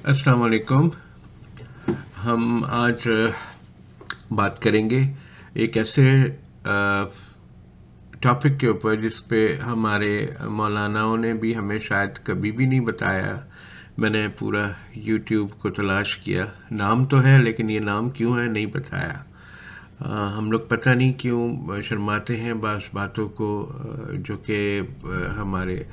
अस्सलाम वालेकुम। हम आज बात करेंगे एक ऐसे टॉपिक के ऊपर जिस पे हमारे मौलानाओं ने भी हमें शायद कभी भी नहीं बताया। मैंने पूरा यूट्यूब को तलाश किया, नाम तो है लेकिन ये नाम क्यों है नहीं बताया। हम लोग पता नहीं क्यों शर्माते हैं बास बातों को जो कि हमारे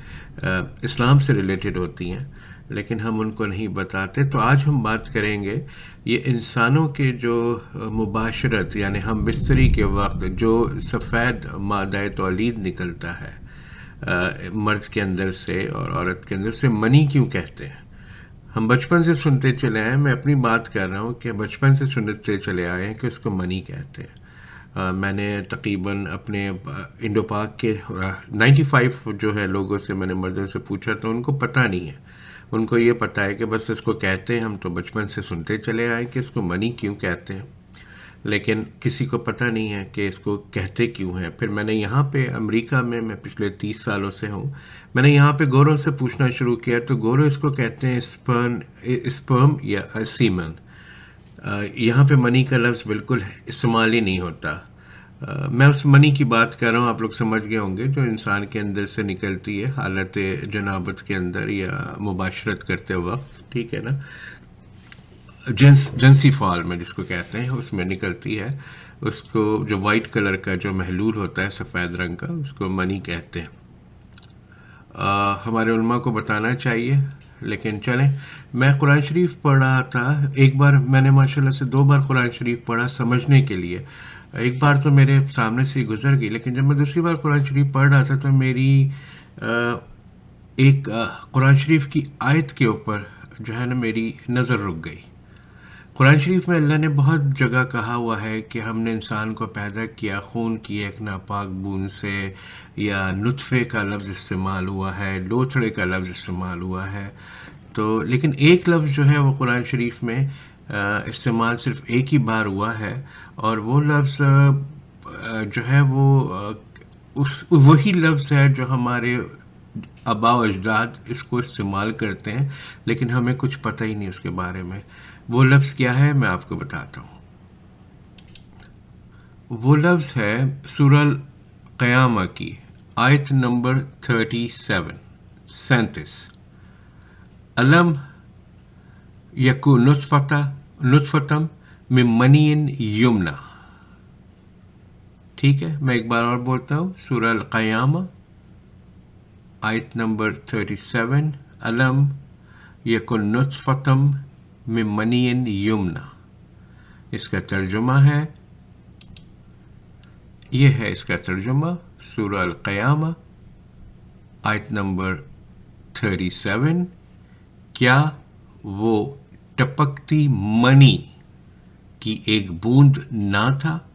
इस्लाम से रिलेटेड होती हैं, लेकिन हम उनको नहीं बताते। तो आज हम बात करेंगे ये इंसानों के जो मुबाशरत यानी हम बिस्तरी के वक्त जो सफ़ेद मादा तौलीद निकलता है मर्द के अंदर से और औरत के अंदर से, मनी क्यों कहते हैं। हम बचपन से सुनते चले आए, मैं अपनी बात कर रहा हूँ कि बचपन से सुनते चले आए हैं कि उसको मनी कहते हैं। मैंने तकरीबन अपने इंडो पाक के 95 जो है लोगों से मैंने मर्दों से पूछा तो उनको पता नहीं है। उनको ये पता है कि बस इसको कहते हैं, हम तो बचपन से सुनते चले आए कि इसको मनी क्यों कहते हैं, लेकिन किसी को पता नहीं है कि इसको कहते क्यों हैं। फिर मैंने यहाँ पे अमेरिका में, मैं पिछले 30 सालों से हूँ, मैंने यहाँ पे गोरों से पूछना शुरू किया तो गोरों इसको कहते हैं स्पर्म या सीमन। यहाँ पे मनी का लफ्ज़ बिल्कुल इस्तेमाल ही नहीं होता। मैं उस मनी की बात कर रहा हूँ, आप लोग समझ गए होंगे, जो इंसान के अंदर से निकलती है हालत जनाबत के अंदर या मुबाशरत करते वक्त, ठीक है ना, जिनसी फॉल में जिसको कहते हैं, उसमें निकलती है। उसको जो वाइट कलर का जो महलूल होता है सफ़ेद रंग का, उसको मनी कहते हैं। हमारे उलमा को बताना चाहिए, लेकिन चलें। मैं कुरान शरीफ पढ़ रहा था, एक बार मैंने माशाल्लाह से 2 बार कुरान शरीफ पढ़ा समझने के लिए। एक बार तो मेरे सामने से गुजर गई, लेकिन जब मैं दूसरी बार कुरान शरीफ पढ़ रहा था तो मेरी एक कुरान शरीफ की आयत के ऊपर जो है ना मेरी नज़र रुक गई। कुरान शरीफ में अल्लाह ने बहुत जगह कहा हुआ है कि हमने इंसान को पैदा किया खून की एक नापाक बूंद से, या नुतफ़े का लफ्ज़ इस्तेमाल हुआ है, लोथड़े का लफ्ज़ इस्तेमाल हुआ है। तो लेकिन एक लफ्ज़ जो है वो कुरान शरीफ में इस्तेमाल सिर्फ एक ही बार हुआ है, और वो लफ्ज़ जो है वो उस वही लफ्ज़ है जो हमारे आबा अजदाद इसको इस्तेमाल करते हैं, लेकिन हमें कुछ पता ही नहीं उसके बारे में। वो लफ्ज़ क्या है मैं आपको बताता हूँ। वो लफ्ज़ है सूरह क़यामा की आयत नंबर 37 अलम यकू नुत्फ़तम मिन मनीन युमना। ठीक है, मैं एक बार और बोलता हूँ। सूरह क़यामा आयत नंबर 37 अलम यकू नुत्फ़तम मिन मनीन युमना। इसका तर्जुमा है, ये है इसका तर्जुमा, सूरह अल-क़यामा आयत नंबर 37, क्या वो टपकती मनी की एक बूंद ना था।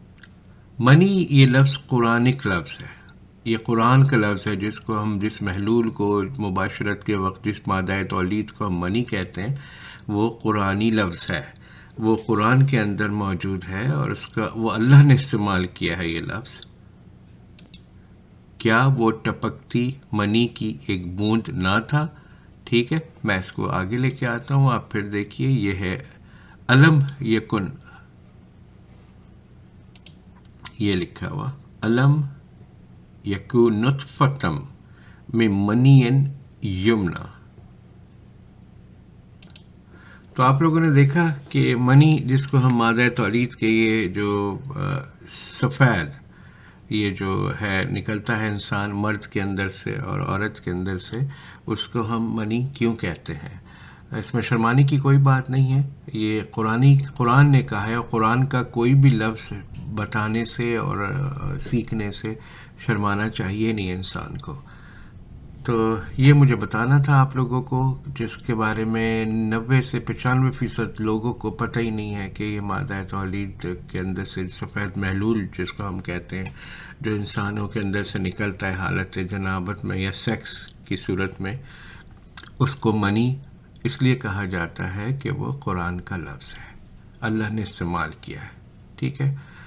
मनी ये लफ्ज़ कुरानिक लफ्ज़ है, ये कुरान का लफ्ज़ है जिसको हम जिस महलूल को मुबाशरत के वक्त जिस मादा तौलीद को हम मनी कहते हैं, वो कुरानी लफ्ज़ है, वो कुरान के अंदर मौजूद है और उसका वो अल्लाह ने इस्तेमाल किया है ये लफ्ज़। क्या वो टपकती मनी की एक बूंद ना था। ठीक है, मैं इसको आगे लेके आता हूँ, आप फिर देखिए। ये है अलम यकुन, ये लिखा हुआ अलम यकू नुत्फ़तम मिन मनीन युमना। तो आप लोगों ने देखा कि मनी जिसको हम मादा तौलीद के ये जो सफ़ेद ये जो है निकलता है इंसान मर्द के अंदर से और औरत के अंदर से, उसको हम मनी क्यों कहते हैं। इसमें शर्माने की कोई बात नहीं है, ये कुरान ने कहा है, और कुरान का कोई भी लफ्ज़ बताने से और सीखने से शर्माना चाहिए नहीं इंसान को। तो ये मुझे बताना था आप लोगों को, जिसके बारे में 90 से 95% लोगों को पता ही नहीं है कि ये मादा तौलीद के अंदर से सफ़ेद महलूल जिसको हम कहते हैं, जो इंसानों के अंदर से निकलता है हालत जनाबत में या सेक्स की सूरत में, उसको मनी इसलिए कहा जाता है कि वो कुरान का लफ्ज़ है, अल्लाह ने इस्तेमाल किया है। ठीक है,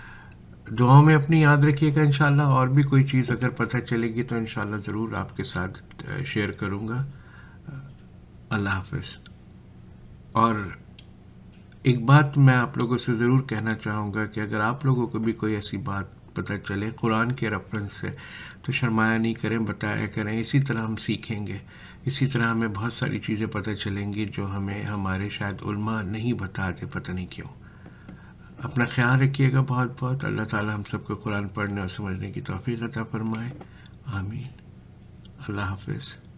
दुआओं में अपनी याद रखिएगा इंशाल्लाह। और भी कोई चीज़ अगर पता चलेगी तो इंशाल्लाह ज़रूर आपके साथ शेयर करूँगा। अल्लाह हाफ़िज़। اور ایک بات میں آپ لوگوں سے ضرور کہنا چاہوں گا کہ اگر آپ لوگوں کو بھی کوئی ایسی بات پتہ چلے قرآن کے ریفرنس سے تو شرمایا نہیں کریں، بتایا کریں. اسی طرح ہم سیکھیں گے، اسی طرح ہمیں بہت ساری چیزیں پتہ چلیں گی جو ہمیں ہمارے شاید علماء نہیں بتاتے، پتہ نہیں کیوں. اپنا خیال رکھیے گا بہت بہت. اللہ تعالی ہم سب کو قرآن پڑھنے اور سمجھنے کی توفیق عطا فرمائے. آمین. اللہ حافظ.